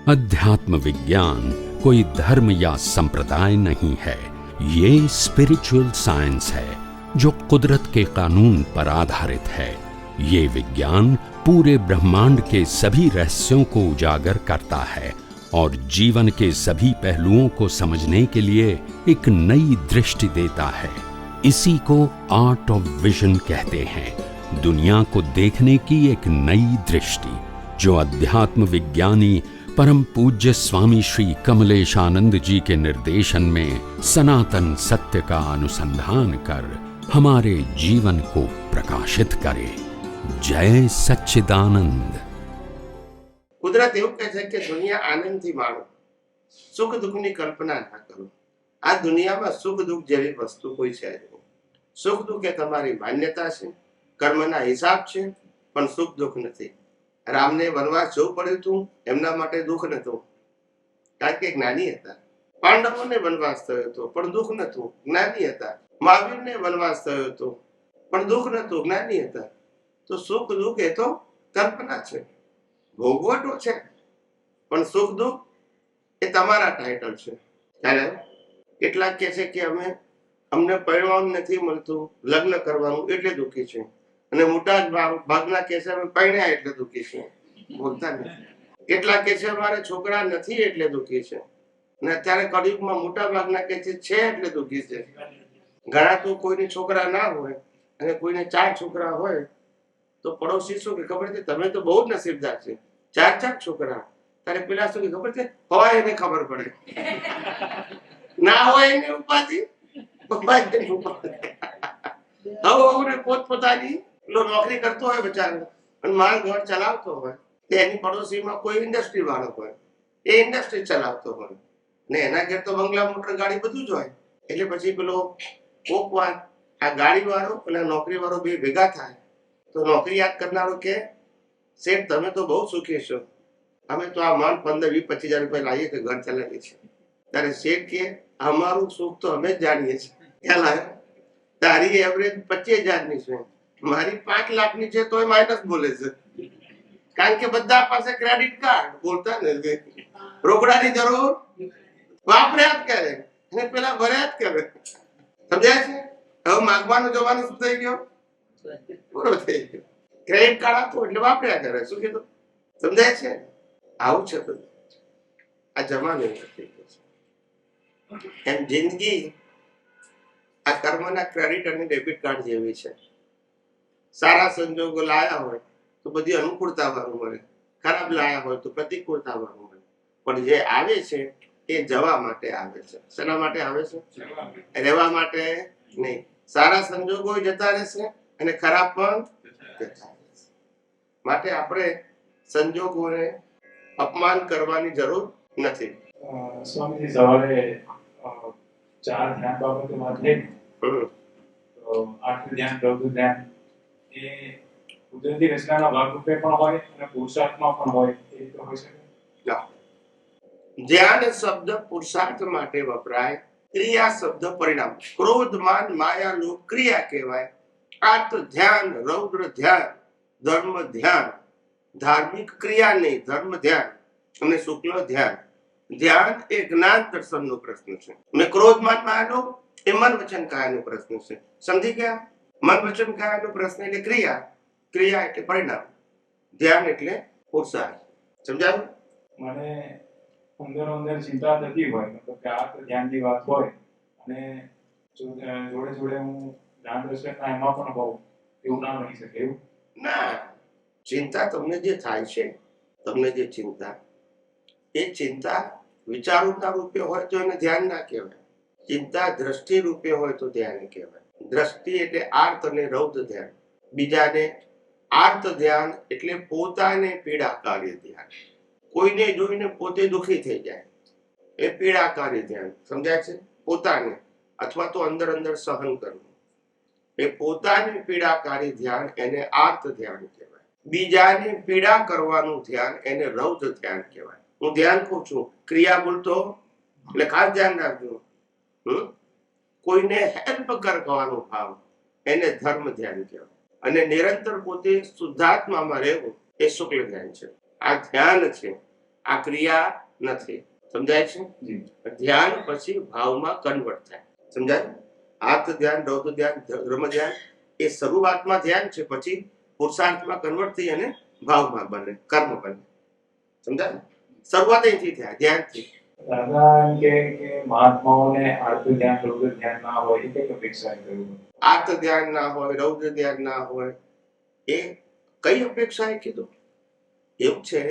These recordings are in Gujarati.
अध्यात्म विज्ञान कोई धर्म या संप्रदाय नहीं है, ये स्पिरिचुअल साइंस है जो कुदरत के कानून पर आधारित है। ये विज्ञान पूरे ब्रह्मांड के सभी रहस्यों को उजागर करता है और जीवन के सभी पहलुओं को समझने के लिए एक नई दृष्टि देता है। इसी को आर्ट ऑफ विजन कहते हैं, दुनिया को देखने की एक नई दृष्टि, जो अध्यात्म विज्ञानी परम पूज्य स्वामी श्री कमलेशानंद जी के निर्देशन में सनातन सत्य का अनुसंधान कर हमारे जीवन को प्रकाशित करे। जय सच्चिदानंद। કુદરત એવું કહે છે કે દુનિયા આનંદથી માણો, સુખ દુઃખની કલ્પના ના કરો। આ દુનિયામાં સુખ દુઃખ જેવી વસ્તુ કોઈ છે નહીં। સુખ દુઃખ એ તમારી માન્યતા છે, કર્મના હિસાબ છે, પણ સુખ દુઃખ નથી। રામને વનવાસ જવું પડ્યું હતું, એમના માટે દુઃખ નહોતું, કારણ કે જ્ઞાની હતા। પાંડવોને વનવાસ થયો હતો, પણ દુઃખ નહોતું, જ્ઞાની હતા। મહાવીરને વનવાસ થયો હતો, પણ દુઃખ નહોતું, જ્ઞાની હતા। તો સુખ દુઃખ એ તો કલ્પના છે, ભોગવટો છે, પણ સુખ દુઃખ એ તમારા ટાઇટલ છે। ત્યારે કેટલાક કહે છે કે અમને પરિણામ નથી મળતું, લગ્ન કરવાનું એટલે દુઃખી છે, અને મોટા ભાગના કહે છે અમે પરણ્યા એટલે દુઃખી છે, બોલતા નથી। કેટલાક કહે છે અમારે છોકરા નથી એટલે દુઃખી છે, અને અત્યારે કળિયુગમાં મોટા ભાગના કહે છે એટલે દુઃખી છે। ઘણા તો કોઈને છોકરા ના હોય અને કોઈને 4 છોકરા હોય તો પડોશી શું કે ખબર છે, તમે તો બહુ જ નસીબદાર છે, 4 છોકરા। તારે પેલા શું કે ખબર છે, હોય એને ખબર પડે, ના હોય એને ઉપાધિ, હવે પોતપોતાની નોકરી કરતો હોય બચારો અને માલ ઘર ચલાવતો હોય, એની પડોશીમાં કોઈ ઇન્ડસ્ટ્રી વાળો હોય, એ ઇન્ડસ્ટ્રી ચલાવતો હોય ને એના ઘેર તો બંગલા, મોટર, ગાડી બધું જ હોય। એટલે પછી પેલો કોક વાર આ ગાડી વાળો અને નોકરી વાળો બે ભેગા થાય તો નોકરી યાદ કરનારો કે શેઠ તમે તો બહુ સુખી છો, અમે તો આ માંડ 15, 20, 25 હજાર રૂપિયા લાવીએ તો ઘર ચલાવીએ છીએ। ત્યારે શેઠ કે અમારું સુખ તો અમે જ જાણીએ છીએ, તારી એવરેજ 25,000 ની છે, મારી 5 લાખની છે તોય માઇનસ બોલે છે, કારણ કે બધા પાસે ક્રેડિટ કાર્ડ, બોલતા નથી, રોકડાની જરૂર વાપર્યા જ કરે અને પેલા ભર્યા જ કરે, સમજાય છે? હવે માગવાનો જવાનો શું થઈ ગયો, પૂરો થઈ ગયો, ક્રેડિટ કાર્ડ આપો એટલે વાપર્યા કરે, શું કીધું, સમજાય છે? આવું છે બધું, આ જમાનો થઈ ગયો છે। એમ જિંદગી આ કર્મના ક્રેડિટ અને ડેબિટ કાર્ડ જેવી છે। સારા સંજોગો લાયા હોય તો બધી અનુકૂળતા વાળું મળે, ખરાબ લાયા હોય તો પ્રતિકૂળતા વાળું મળે, પણ જે આવે છે એ જવા માટે આવે છે। શેના માટે આવે છે? રહેવા માટે નહીં। સારા સંજોગો જતા રહેશે અને ખરાબ પણ જતા રહેશે, માટે આપણે સંજોગોને અપમાન કરવાની જરૂર નથી। સ્વામીજી સવારે 4 ધ્યાન બાબતે વાત થઈ, તો આઠ ધ્યાન, રૌદ્ર ધ્યાન એ કુદરતી રચનાના ભાગરૂપે પણ હોય અને પુરુષાર્થમાં પણ હોય, એ રીતે હોય શકે? ધ્યાન શબ્દ પુરુષાર્થ માટે વપરાય, ક્રિયા શબ્દ પરિણામ, ક્રોધ, માન, માયા, લોભ ક્રિયા કહેવાય। આર્ત ધ્યાન, રૌદ્ર ધ્યાન, ધર્મ ધ્યાન, ધાર્મિક ક્રિયા નહીં, ધર્મ ધ્યાન અને શુક્લ ધ્યાન। ધ્યાન એ જ્ઞાન દર્શનનો પ્રશ્ન છે અને ક્રોધ, માન, માયા, લોભ એ મન વચન કાયાનો પ્રશ્ન છે, સમજી ગયા? મન વચન કાયાનો પ્રશ્ન એટલે ક્રિયા, ક્રિયા એટલે પરિણામ, ધ્યાન એટલે પુરુષાર્થ, સમજાયું? મને અંદર ચિંતા થતી હોય, મતલબ કે આ ધ્યાનની વાત હોય અને જોડે જોડે હું ધ્યાન દર્શનના એમાં પણ હોઉં, એવું ના બની શકે? એવું ના, ચિંતા તમને જે થાય છે, તમને જે ચિંતા, એ ચિંતા વિચારોના રૂપે હોય તો એને ધ્યાન ના કહેવાય, ચિંતા દ્રષ્ટિ રૂપે હોય તો ધ્યાન કહેવાય। દ્રષ્ટિ એટલે આર્ત અને રૌદ્ર ધ્યાન, બીજાને આર્ત ધ્યાન એટલે પોતાને પીડાકારી ધ્યાન, કોઈને જોઈને પોતે દુઃખી થઈ જાય એ પીડાકારી ધ્યાન, સમજાય છે? પોતાને અથવા તો અંદર સહન કરવું, એ પોતાને પીડાકારી ધ્યાન એને આર્ત ધ્યાન કહેવાય। બીજાને પીડા કરવાનું ધ્યાન એને રૌદ્ર ધ્યાન કહેવાય। હું ધ્યાન કહું છું, ક્રિયા બોલતો એટલે ખાસ ધ્યાન રાખજો, કોઈને હેલ્પ કરવાનો ભાવ એને ધર્મ ધ્યાન કહેવાય, અને નિરંતર પોતે શુદ્ધાત્મામાં રહેવું એ શુક્લ ધ્યાન છે। આ ધ્યાન છે, આ ક્રિયા નથી. સમજાય છે? જી ધ્યાન પછી ભાવમાં કન્વર્ટ થાય. સમજાય? આર્ત ધ્યાન, રૌદ્ર ધ્યાન, ધર્મ ધ્યાન એ શરૂઆતમાં ધ્યાન છે, પછી પુરુષાર્થમાં કન્વર્ટ થઈ અને ભાવમાં બને, કર્મ બને. સમજાય? શરૂઆત અહીંથી થાય, ધ્યાનથી. દાદા એમ કે મહાત્માઓને આર્ત ધ્યાન રૌદ્ર ધ્યાન ના હોય એ કઈ અપેક્ષા કર્યું? આર્ત ધ્યાન ના હોય, રૌદ્ર ધ્યાન ના હોય, એ કઈ અપેક્ષાએ કીધું? એવું છે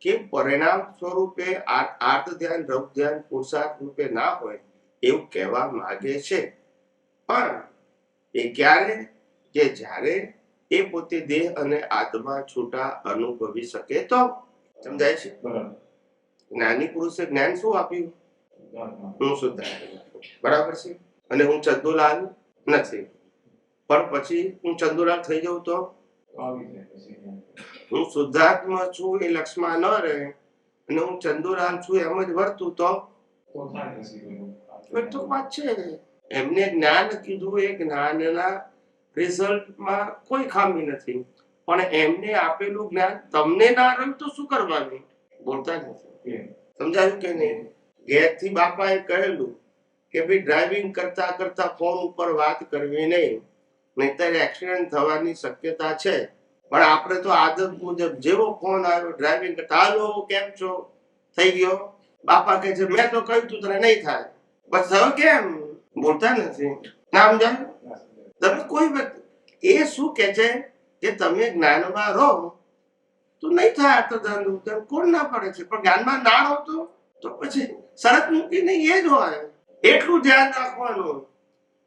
કે પરિણામ સ્વરૂપે આર્ત ધ્યાન, રૌદ્ર ધ્યાન પુરુષાર્થ રૂપે ના હોય એવું કહેવા માંગે છે. પણ એ ક્યારે? કે જ્યારે એ પોતે દેહ અને આત્મા છૂટા અનુભવી શકે તો. સમજાય છે? બરાબર. જ્ઞાની પુરુષે જ્ઞાન શું આપ્યું? બરાબર. હું શુદ્ધાત્મા. બરાબર છે? અને હું ચંદુલાલ નથી, પણ પછી હું ચંદુલાલ થઈ જાઉં તો આવી જાય પછી. હું શુદ્ધાત્મા છું એ લક્ષમાં ન રહે અને હું ચંદુલાલ છું એમ જ વર્તું તો તો થાય પછી બધું. તો વાત છે. એમને જ્ઞાન કીધું, એ જ્ઞાનના રિઝલ્ટમાં કોઈ ખામી નથી, પણ એમને આપેલું જ્ઞાન તમને ના રહ્યું તો શું કરવાનું? બોલતા નથી. સમજાયું કે નહીં? ઘેરથી બાપાએ કહેલું કે ભાઈ ડ્રાઇવિંગ કરતા કરતા ફોન ઉપર વાત કરવી નહીં, નહીતર એક્સિડન્ટ થવાની શક્યતા છે. પણ આપણે તો આદત મુજબ જેવો ફોન આવ્યો ડ્રાઇવિંગ કરતા, હાલો કેમ છો, થઈ ગયો. બાપા કહે છે મેં તો કહ્યું તું તને નહીં થાય. બસ હવે કેમ બોલતા નથી? ના સમજાય? તમે કોઈ વ્યક્તિ એ શું કે છે કે તમે જ્ઞાનમાં રહો તો નહીં થાય તો ધન કોણ ના પડે છે, પણ જ્ઞાનમાં ના રહો તો પછી શરત મૂકીને એ જ હોય. એટલું ધ્યાન રાખવાનું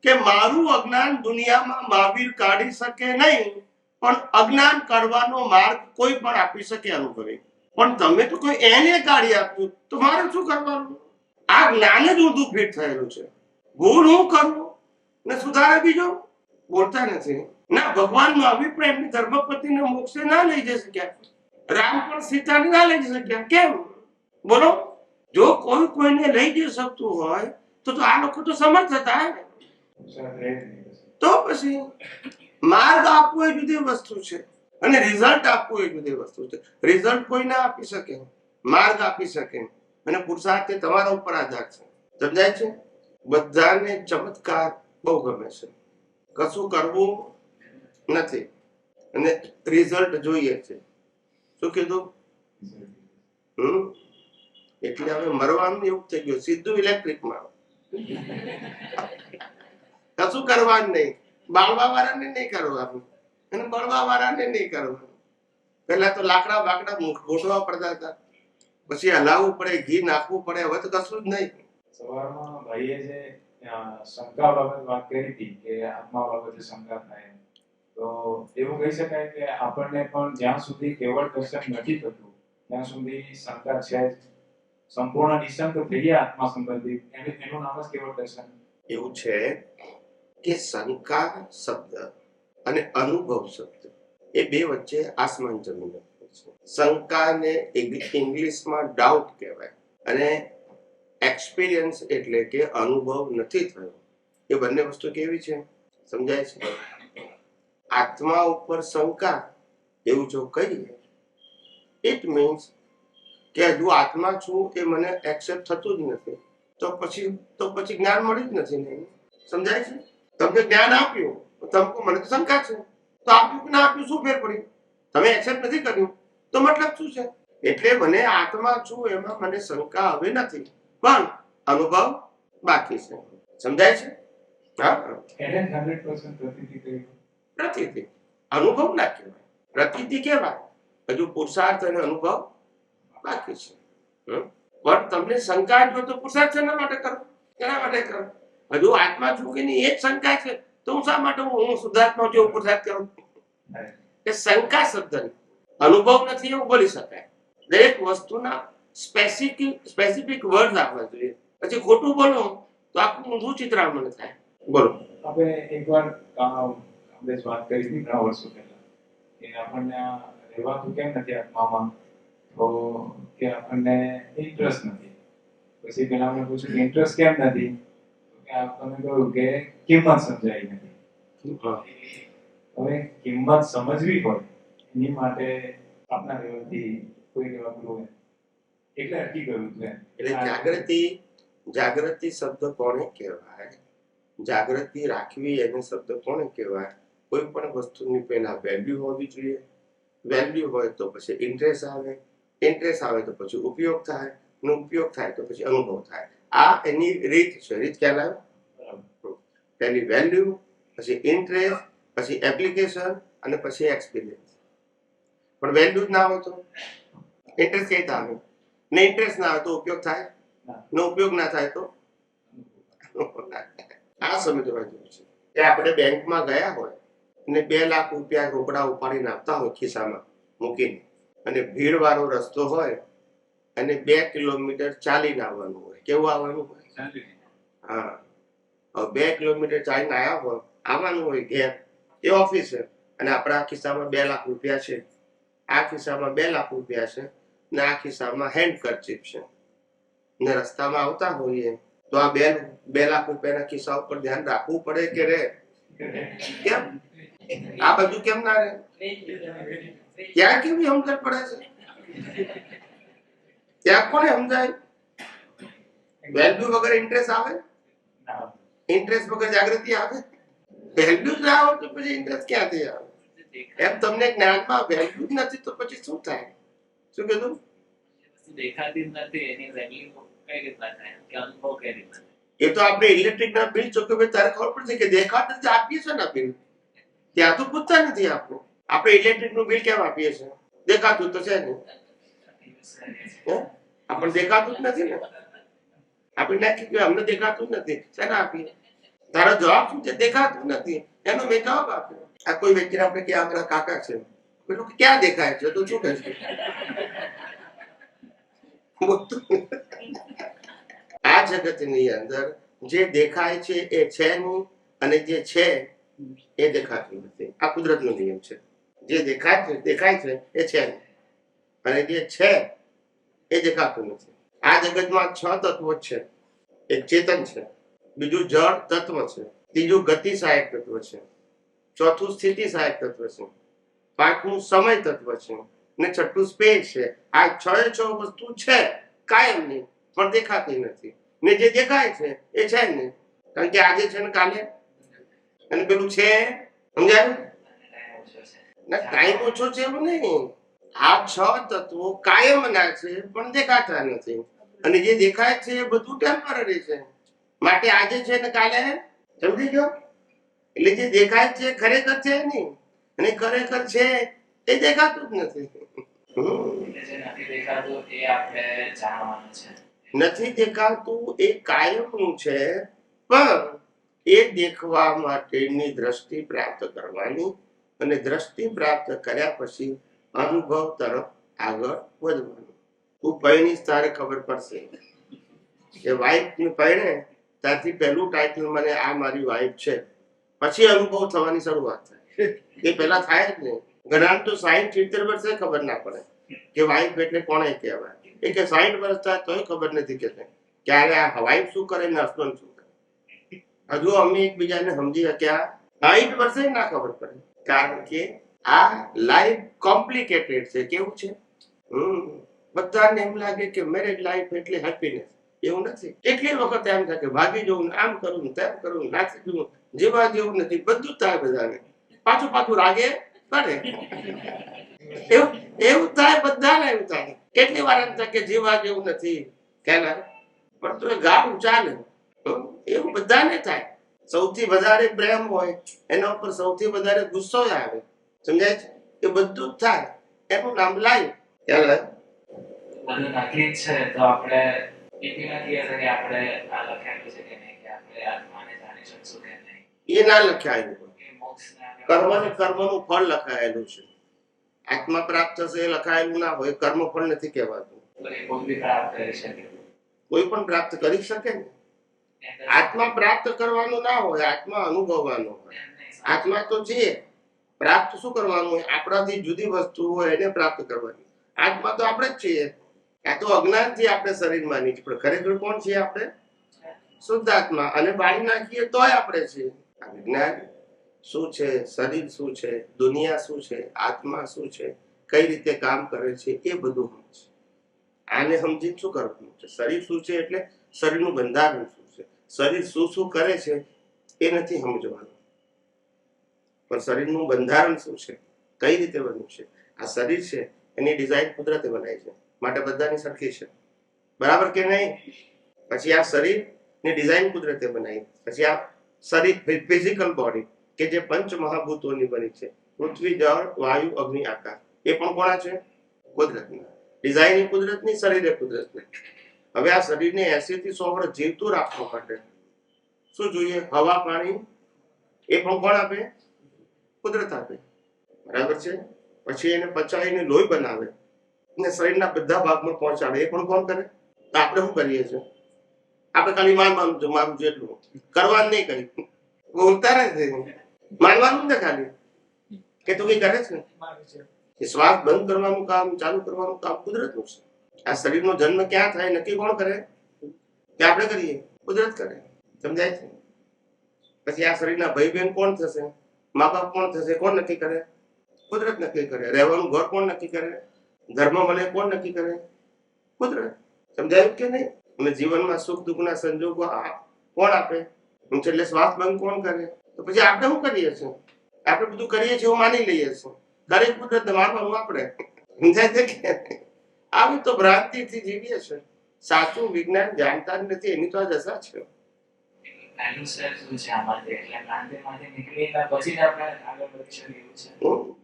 કે મારું અજ્ઞાન દુનિયામાં મહાવીર કાઢી શકે નહીં, પણ અજ્ઞાન કાઢવાનો માર્ગ કોઈ પણ આપી શકે અનુભવી. પણ તમે તો કોઈ એને કાઢી આપ્યું તો મારે શું કરવાનું? આ જ્ઞાન જ ઊંધું ફિટ થયેલું છે. ભૂલ હું કરું ને સુધારે બીજો? બોલતા નથી. ના ભગવાન મહાવીર પણ એમની ધર્મપત્નીને મોક્ષે ના લઈ જઈ શક્યા. રામ પણ સીતાને ના લઈ જઈ શક્યા. કેમ? બોલો. જો કોઈ કોઈને લઈ જઈ શકતું હોય તો આ લોકો તો સમર્થ હતા. તો પછી માર્ગ આપવો એ જુદી વસ્તુ છે અને રિઝલ્ટ આપવું એ જુદી વસ્તુ છે. રિઝલ્ટ કોઈ ના આપી શકે, માર્ગ આપી શકે, અને પુરુષાર્થ એ તમારા ઉપર આધાર છે. સમજાય છે? બધાને ચમત્કાર બહુ ગમે છે, કશું કરવું નથી અને રિઝલ્ટ જોઈએ છે. શું કીધું? એટલે હવે મરવાનું એવું થઈ ગયું, સીધું ઇલેક્ટ્રિકમાં. કશું કરવાનું નહીં, બાળવા વાળાને નહીં કરવાનું અને બળવા વાળાને નહીં કરવાનું. પેલા તો લાકડા બાકડા ગોઠવા પડતા હતા, પછી હલાવવું પડે, ઘી નાખવું પડે, હવે તો કશું જ નહીં. સવારમાં ભાઈએ જે શંકા બાબત વાત કરી હતી કે આત્મા બાબતે શંકા થાય, તો એવું કહી શકાય કે આપણને પણ જ્યાં સુધી કેવળ દર્શન નથી થતું ત્યાં સુધી શંકા છે જ. સંપૂર્ણ નિશંક થઈ ગયા આત્મા સંબંધિત એનું નામ જ કેવળ દર્શન. એવું છે કે શંકા શબ્દ અને અનુભવ શબ્દ એ બે વચ્ચે આસમાન જમીન છે. શંકાને ઇંગ્લિશમાં ડાઉટ કહેવાય અને એક્સપિરિયન્સ એટલે કે અનુભવ નથી થયો. એ બંને વસ્તુ કેવી છે? સમજાય છે? આત્મા ઉપર શંકા એવું જો કહીએ, ઇટ મીન્સ કે હજુ આત્મા છું એ મને એક્સેપ્ટ થતું જ નથી, તો પછી જ્ઞાન મળી જ નથી ને. સમજાય છે? તમને જ્ઞાન આપ્યું, તમને મને તો શંકા છે, તો આપ્યું કે ના આપ્યું શું ફેર પડી? તમે એક્સેપ્ટ નથી કર્યું તો મતલબ શું છે? એટલે મને આત્મા છું એમાં મને શંકા હવે નથી, પણ અનુભવ બાકી છે. સમજાય છે? હા, એને 100% પ્રતીતિ કહ્યું. પ્રતીતિ અનુભવ ના કહેવાય, પ્રતીતિ કહેવાય. હજુ પુરુષાર્થ અને અનુભવ બાકી છે. પણ તમને શંકા જો તો પુરુષાર્થ શેના માટે કરો? કેના માટે કરો? હજુ આત્મા છું કે નહીં એ જ શંકા છે, તો હું શા માટે હું શુદ્ધાત્મા છું એવું પુરુષાર્થ કરું? કે શંકા શબ્દ અનુભવ નથી એવું બોલી શકાય. દરેક વસ્તુના સ્પેસિફિક વર્ડ આપવા જોઈએ. પછી ખોટું બોલો તો આખું ઊંધું ચિત્રામણ થાય. બોલો. આપણે એકવાર આપણે વાત કરી હતી ઘણા વર્ષો પહેલા કે આપણને રહેવાતું કેમ નથી આત્મામાં, તો કે આપણને ઇન્ટરેસ્ટ નથી. પછી પેલા આપણે પૂછ્યું કે ઇન્ટરેસ્ટ કેમ નથી, તો કે આપણને કહ્યું કે કિંમત સમજાઈ નથી. હવે કિંમત સમજવી હોય એની માટે આપના લેવલથી કોઈ લેવા હોય એટલે અટકી ગયું હતું એમ. એટલે જાગૃતિ શબ્દ કોને કહેવાય? જાગૃતિ રાખવી એને શબ્દ કોને કહેવાય? કોઈ પણ વસ્તુની પહેલા વેલ્યુ હોવી જોઈએ. વેલ્યુ હોય તો પછી ઇન્ટરેસ્ટ આવે, ઇન્ટરેસ્ટ આવે તો પછી ઉપયોગ થાય, અને ઉપયોગ થાય તો પછી અનુભવ થાય. આ એની રીત છે. રીત ખ્યાલ આવે? પહેલી વેલ્યુ, પછી ઇન્ટરેસ્ટ, પછી એપ્લિકેશન અને પછી એક્સપિરિયન્સ. પણ વેલ્યુ જ ના હોય તો ઇન્ટરેસ્ટ કઈ આવે? ને ઇન્ટરેસ્ટ ના હોય તો ઉપયોગ થાય, ને ઉપયોગ ના થાય તો આ સમજવા જેવું છે કે આપણે બેંકમાં ગયા હોય અને 2 લાખ રૂપિયા રોકડા ઉપાડીને આપતા હોય ખિસ્સામાં મૂકીને, અને ભીડ વાળો રસ્તો હોય અને 2 કિલોમીટર ચાલીને આવવાનું હોય. કેવું આવવાનું હોય? હા, હવે 2 કિલોમીટર ચાલીને આવ્યા હોય, આવવાનું હોય ઘેર એ ઓફિસે, અને આપણા ખિસ્સામાં 2 લાખ રૂપિયા છે. આ ખિસ્સામાં 2 લાખ રૂપિયા છે ને આ ખિસ્સામાં હેન્ડ કર્ચીફ છે, ને રસ્તામાં આવતા હોઈએ તો આ 2 લાખ રૂપિયાના ખિસ્સા ઉપર ધ્યાન રાખવું પડે કે રે? કેમ? આ બધું કેમ ના રે? ત્યાં કેવી સમજણ પડે છે? ત્યાં કોને સમજાય? વેલ્યુ વગર ઇન્ટરેસ્ટ આવે? ઇન્ટરેસ્ટ વગર જાગૃતિ આવે? વેલ્યુ જ ના હોય તો પછી ઇન્ટરેસ્ટ ક્યાંથી આવે? એમ તમને જ્ઞાનમાં વેલ્યુ જ નથી તો પછી શું થાય? શું કીધું? દેખાતી જ નથી, એની વેલ્યુ કઈ રીતના થાય કે અનુભવ કઈ રીતના? એ તો આપણે ઇલેક્ટ્રિક ના બિલ ચૂકવીએ ત્યારે ખબર પડશે કે દેખાતું જ આપીએ છે ને બિલ. ત્યાં તો પૂછતા નથી આપણું. આપણે ઇલેક્ટ્રિક નું બિલ કેમ આપીએ છીએ? દેખાતું તો છે નહીં. આપણને દેખાતું જ નથી ને. આપણે નાખી કે અમને દેખાતું જ નથી, શેના આપીએ? તારો જવાબ શું છે? દેખાતું નથી. એનો મેં જવાબ આપ્યો. આ કોઈ વ્યક્તિને આપણે કે આપણા કાકા છે, પેલું ક્યાં દેખાય છે? તો શું કહે છે? આ જગતની અંદર જે દેખાય છે એ છે નહીં, અને જે છે એ દેખાતું નથી. આ કુદરતનો નિયમ છે. જે દેખાય છે એ છે નહીં, અને જે છે એ દેખાતું નથી. આ જગતમાં 6 તત્વો છે. એક ચેતન છે, બીજું જળ તત્વ છે, ત્રીજું ગતિ સહાયક તત્વ છે, ચોથું સ્થિતિ સહાયક તત્વ છે, પાંચમું સમય તત્વ છે, ને છઠ્ઠું સ્પેસ છે. આ 6 વસ્તુ છે કાયમની, પણ દેખાતી નથી. ને જે દેખાય છે એ છે જ નહીં, કારણ કે આજે છે ને કાલે, અને પેલું છે. સમજાયું? ટાઈમ ઓછો છે એવું નહીં. આ 6 તત્વો કાયમના છે પણ દેખાતા નથી, અને જે દેખાય છે એ બધું ટેમ્પરરી છે. માટે આજે છે ને કાલે. સમજી ગયો? એટલે જે દેખાય છે ખરેખર છે નહીં, અને ખરેખર છે એ દેખાતું જ નથી. નથી દેખાતું એ કાયમનું છે, પણ એ દેખવા માટેની દ્રષ્ટિ પ્રાપ્ત કરવાની, અને દ્રષ્ટિ પ્રાપ્ત કર્યા પછી અનુભવ તરફ આગળ વધવાનું. તું પૈણીશ તારે ખબર પડશે કે વાઈફ ને પૈણે ત્યારથી પહેલું ટાઇટલ મને આ મારી વાઈફ છે, પછી અનુભવ થવાની શરૂઆત થાય. એ પહેલા થાય જ નહીં. ઘણા તો 60-70 વર્ષે ખબર ના પડે કે વાઈફ એટલે કોને કહેવાય. એ કે 60 વર્ષ થાય તોય ખબર નથી કે ક્યારે આ વાઈફ શું કરે ને હસબન્ડ શું કરે. હજુ અમે એકબીજાને સમજી શક્યા 60 વર્ષે ના ખબર પડે, કારણ કે આ લાઈફ કોમ્પ્લિકેટેડ છે. કેવું છે? બધાને એમ લાગે કે મેરેજ લાઈફ એટલે હેપીનેસ. એવું નથી. એટલી વખત એમ થાય કે ભાગી જવું, આમ કરવું, તેમ કરવું, નાખી જવું, જેવા જેવું નથી. બધું થાય બધાને. પાછું રાગે કરે. એવું થાય, બધાને એવું થાય. કેટલી વાર એમ થાય કે જીવા જેવું નથી, ખ્યાલ પણ તો ગાડું ચાલે. એવું બધાને થાય. સૌથી વધારે પ્રેમ હોય એના ઉપર સૌથી વધારે ગુસ્સો આવે. સમજાય છે? એ બધું જ થાય. એનું નામ લાઈફ. ખ્યાલ બધું નક્કી છે તો આપણે એ બી નથી કે આપણે આ લખેલું છે કે નહીં, કે આપણે આત્માને જાણી શકશું કે નહીં. એ ના લખાયેલું. કર્મનું ફળ લખાયેલું છે. આત્મા પ્રાપ્ત થશે એ લખાયેલું ના હોય. કર્મ ફળ નથી કહેવાતું. કોઈ પણ પ્રાપ્ત કરી શકે ને. આત્મા પ્રાપ્ત કરવાનું ના હોય, આત્મા અનુભવવાનું હોય. આત્મા તો છે, પ્રાપ્ત શું કરવાનું હોય? આપણાથી જુદી વસ્તુ હોય એને પ્રાપ્ત કરવાની. આત્મા તો આપણે જ છીએ. આ તો અજ્ઞાનથી આપણે શરીર માની છીએ, પણ ખરેખર કોણ છીએ આપણે? શુદ્ધ આત્મા. અને બાળી નાખીએ તોય આપણે છીએ. વિજ્ઞાન શું છે, શરીર શું છે, દુનિયા શું છે, આત્મા શું છે, કઈ રીતે કામ કરે છે, એ બધું છે. આને સમજીને શું કરવાનું છે? શરીર શું છે એટલે શરીરનું બંધારણ શું છે, શરીર શું શું કરે છે એ નથી સમજવાનું, પણ શરીરનું બંધારણ શું છે, કઈ રીતે બન્યું છે. આ શરીર છે એની ડિઝાઇન કુદરતે બનાવી છે, માટે બધાની સરખી છે, બરાબર કે નહીં? પછી આ શરીરની ડિઝાઇન કુદરતે બનાવી, પછી આ શરીર ફિઝિકલ બોડી કે જે પંચ મહાભૂતોની બની છે, પૃથ્વી, જળ, વાયુ, અગ્નિ, આકાશ, એ પણ કોના છે? કુદરતના. ડિઝાઇન કુદરતની, શરીર કુદરતની. હવે આ શરીરને 80 થી 100 વર્ષ જીવતું રાખવા માટે શું જોઈએ? હવા, પાણી, એ પણ કોણ આપે? કુદરત આપે, બરાબર છે. પછી એને પચાવીને લોહી બનાવે અને શરીરના બધા ભાગમાં પહોંચાડે, એ પણ કોણ કરે? તો આપણે શું કરીએ છીએ? આપણે ખાલી માનવાનું જેટલું કરવાનું નહીં, કરી બોલતા રહે, માનવાનું ને ખાલી કે તું કઈ કરે છે. શ્વાસ બંધ કરવાનું કામ, ચાલુ કરવાનું કામ કુદરતનું છે. આ શરીરનો જન્મ ક્યાં થાય નક્કી કોણ કરે? કે આપણે કરીએ? કુદરત કરે. સમજાય છે? પછી આ શરીરના ભાઈ બહેન કોણ થશે? મા બાપ કોણ થશે? કોણ નક્કી કરે? કુદરત નક્કી કરે. રહેવાનું ઘર કોણ નક્કી કરે? ધર્મ મળે કોણ નક્કી કરે? કુદરત. સમજાયું કે નહીં? અને જીવનમાં સુખ દુઃખના સંજોગો કોણ આપે? છેલ્લે શ્વાસ બંધ કોણ કરે? તો પછી આપણે શું કરીએ છીએ? આપણે બધું કરીએ છીએ એવું માની લઈએ છીએ. દરેક કુદરતને માનવાનું આપણે. સમજાય છે કે? આવી તો ભ્રાંતિથી જીવીએ છીએ. સાચું વિજ્ઞાન જાણતા જ નથી, એની તો આ દશા છે. પહેલું સ્ટેપ શું છે આમાંથી? એટલે ભ્રાંતિમાંથી નીકળીને પછી જ આપણે આગળ વધી શકીએ એવું છે.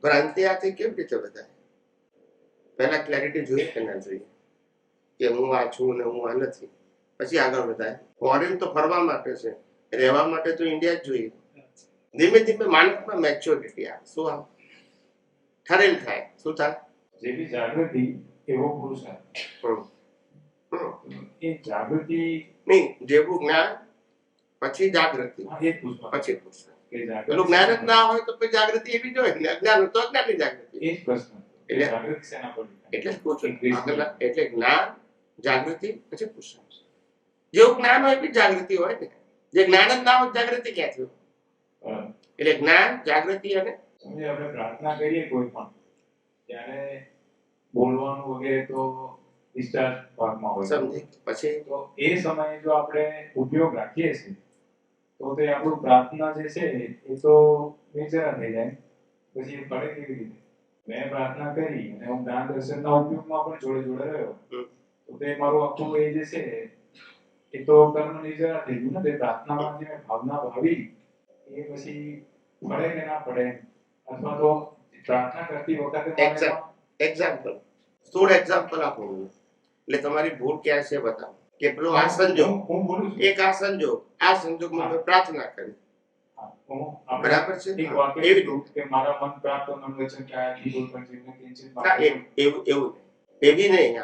ભ્રાંતિ આથી કેવી રીતે બધાય? પહેલા ક્લેરિટી જોઈએ કે ના જોઈએ કે હું આ છું ને હું આ નથી, પછી આગળ વધાય. ફોરેન તો ફરવા માટે છે, રહેવા માટે તો ઇન્ડિયા જ જોઈએ. ધીમે ધીમે માણસમાં મેચ્યોરિટી આવે. શું આવે? ઠરેલ થાય. શું થાય? જેવી જાગૃતિ એવો પુરુષાર્થ. એ જાગૃતિ નહીં, જેવું જ્ઞાન પછી જાગૃતિ, એ જ પુરુષાર્થ. પછી પુરુષાર્થ. કે જાગૃતિ પેલું જ્ઞાન જ ના હોય તો પછી જાગૃતિ એવી જ હોય ને. અજ્ઞાન હોય તો અજ્ઞાનની જાગૃતિ. એ જ પ્રશ્ન. એટલે જાગૃતિ શેના પર? એટલે જ પૂછું. એટલે જ્ઞાન, જાગૃતિ, પછી પુરુષાર્થ. જેવું જ્ઞાન હોય એવી જાગૃતિ હોય ને. જે જ્ઞાન જ ના હોય જાગૃતિ ક્યાંથી હોય? એટલે જ્ઞાન, જાગૃતિ અને સમજે આપણે પ્રાર્થના કરીએ કોઈ પણ ત્યારે બોલવાનું વગેરે તો ડિસ્ચાર્જ ભાગમાં હોય. સમજી. પછી તો એ સમયે જો આપણે ઉપયોગ રાખીએ છીએ તો તે આપણું પ્રાર્થના જે છે એ તો બેચેરા થઈ જાય. પછી એ પડે કેવી રીતે? મેં પ્રાર્થના કરી અને હું જ્ઞાન દર્શનના ઉપયોગમાં પણ જોડે જોડે રહ્યો તો તે મારું આખું એ જે છે એ તો કર્મ નિર્જરા થઈ ગયું ને. તે પ્રાર્થનામાં જે ભાવના ભાવી એ પછી પડે કે ના પડે, અથવા તો પ્રાર્થના કરતી વખતે એક્ઝામ્પલ, સ્થૂળ એક્ઝામ્પલ આપું. એટલે તમારી ભૂલ ક્યાં છે બતાવો. કે પેલો આ સંજોગ, હું બોલું છું એક આ સંજોગ, આ સંજોગમાં મેં પ્રાર્થના કરી, બરાબર છે? એક વાક્ય એવી કીધું કે મારા મન પ્રાપ્ત મન વચન કાયાથી કોઈ પણ જીવને કિંચિત હા, એવું એવી નહીં.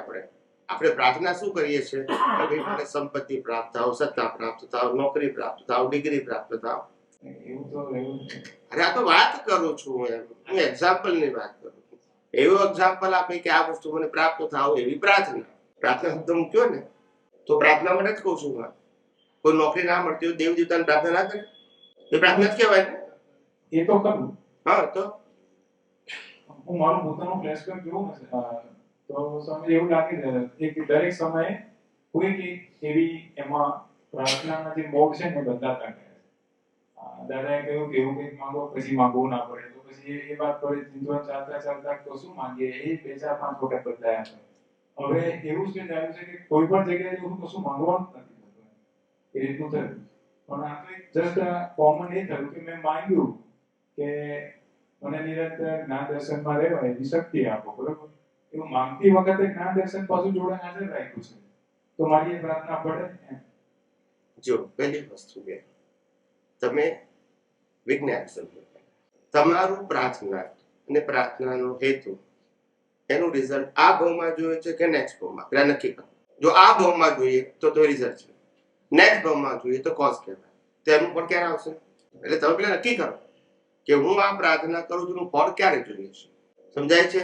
આપણે પ્રાર્થના શું કરીએ છીએ? કે ભાઈ મને સંપત્તિ પ્રાપ્ત થાવ, સત્તા પ્રાપ્ત થાવ, નોકરી પ્રાપ્ત થાવ, ડિગ્રી પ્રાપ્ત થાવ. એવું તો એવું અરે આ તો વાત કરું છું હું એક્ઝામ્પલની વાત કરું છું. એવું એક્ઝામ્પલ આપે કે આ વસ્તુ મને પ્રાપ્ત થાવ એવી પ્રાર્થના. પ્રાર્થના શબ્દ મૂક્યો ને તો પ્રાર્થના માટે જ કહું છું. કોઈ નોકરી ના મળતી હોય દેવ દેવતાની પ્રાર્થના ના કરે, એ પ્રાર્થના જ કહેવાય ને. એ તો કરું. હા, તો હું મારું પોતાનું ફ્લેશબેક જોઉં ને તો સમય એવું લાગે છે કે દરેક સમયે કોઈક એવી એમાં પ્રાર્થનાના જે મોડ છે ને બદલાતા રહે. દાદાએ કહ્યું કે એવું કંઈક માંગો પછી માંગવું ના પડે, તો પછી એ વાત પર ચિંતન ચાલતા ચાલતા તો શું માંગીએ એ 4-5 વખત બદલાયા છે. હવે એવું જ થયું છે કે કોઈ પણ જગ્યાએ એવું કશું માંગવાનું નથી થતું. એ રીતનું થયું. પણ આ તો જસ્ટ કોમન એ થયું કે મેં માંગ્યું કે મને નિરંતર જ્ઞાન દર્શનમાં રહેવાય એવી શક્તિ આપો. બરોબર? એવું માંગતી વખતે જ્ઞાન દર્શન પાછું જોડે હાજર રાખ્યું છે તો મારી એ પ્રાર્થના પડે. જો પહેલી વસ્તુ કે તમે વિજ્ઞાન સમજો. તમારું પ્રાર્થના અને પ્રાર્થનાનો હેતુ, એનું રિઝલ્ટ આ ભાવમાં જોઈએ છે કે નેક્સ્ટ ભાવમાં? પેલા નક્કી કરો. જો આ ભાવમાં જોઈએ તો રિઝલ્ટ છે, નેક્સ્ટ ભાવમાં જોઈએ તો કોઝ કહેવાય. તેનું પણ ક્યારે આવશે? એટલે તમે પેલા નક્કી કરો કે હું આ પ્રાર્થના કરું છું, ફળ ક્યારે જોઈએ છે. સમજાય છે?